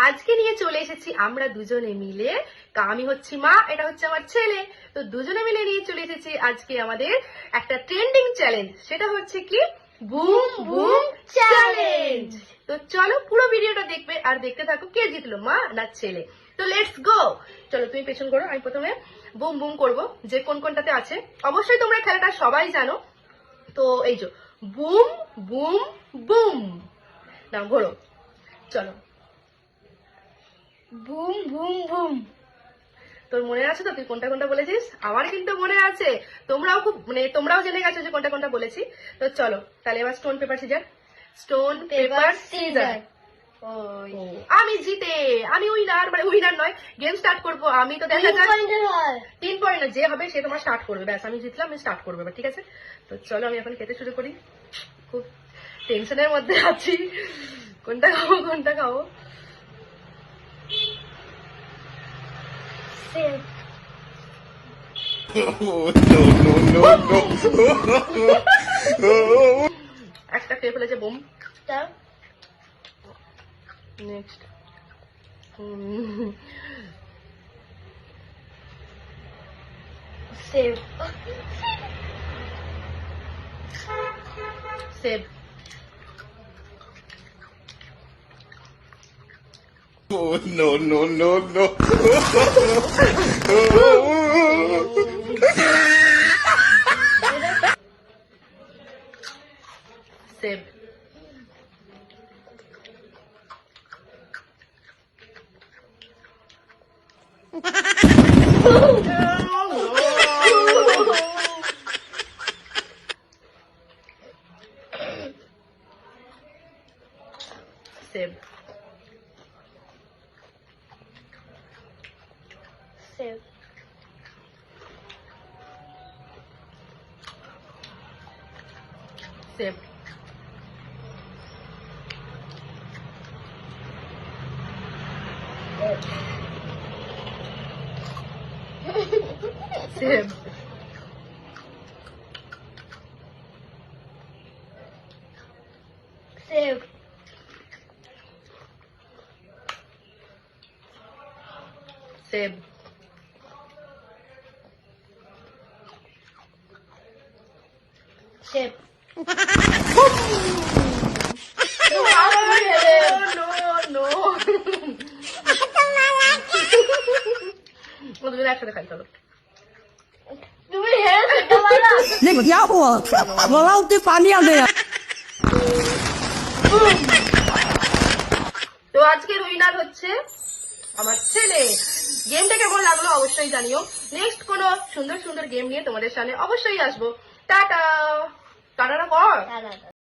আজকে নিয়ে চলে এসেছি আমরা দুজনে মিলে। আমি হচ্ছি মা, এটা হচ্ছে আমার ছেলে। তো দুজনে মিলে নিয়ে চলে এসেছি আজকে আমাদের একটা ট্রেন্ডিং চ্যালেঞ্জ, সেটা হচ্ছে কি বুম বুম চ্যালেঞ্জ। তো চলো পুরো ভিডিওটা দেখবে আর দেখতে থাকো কে জিতলো, মা না ছেলে। তো লেটস গো। চলো তুমি পেছন করো, আমি প্রথমে বুম বুম করবো, যে কোন কোনটাতে আছে। অবশ্যই তোমরা খেলাটা সবাই জানো। তো এই যে বুম বুম বুম, নাও ঘোরো। চলো বুম বুম বুম। তোর মনে আছে তো তুই কোনটা কোনটা বলেছিস? আমার কিন্তু মনে আছে, তোমরাও খুব তোমরাও জেনে গেছো যে কোনটা কোনটা বলেছি। তো চলো তাহলে এবার stone paper scissor. Stone paper scissor. আমি জিতে, আমি উইনার, উইনার নয়, গেম স্টার্ট করবো আমি। তো দেখা যাক 3 পয়েন্ট যে হবে সে তোমার স্টার্ট করবে। ব্যাস আমি জিতলাম, আমি স্টার্ট করবো এবার, ঠিক আছে? তো চলো আমি এখন খেতে শুরু করি। খুব টেনশনের মধ্যে আছি, কোনটা খাবো কোনটা খাবো। একটা খেয়ে ফেলেছে bomb. Next save save. Oh, no, no, no, no. Save. Save. Save save. Save. Save save. Save একসাথে খাই চলো। তুমি হেরে যেতে পারো। 那个家伙，我老得翻脸的呀！ তো আজকের উইনার হচ্ছে আমার ছেলে। গেমটা কেমন লাগলো অবশ্যই জানিও। নেক্সট কোনো সুন্দর সুন্দর গেম নিয়ে তোমাদের সামনে অবশ্যই আসবো। টাটা। টাটাটা কর।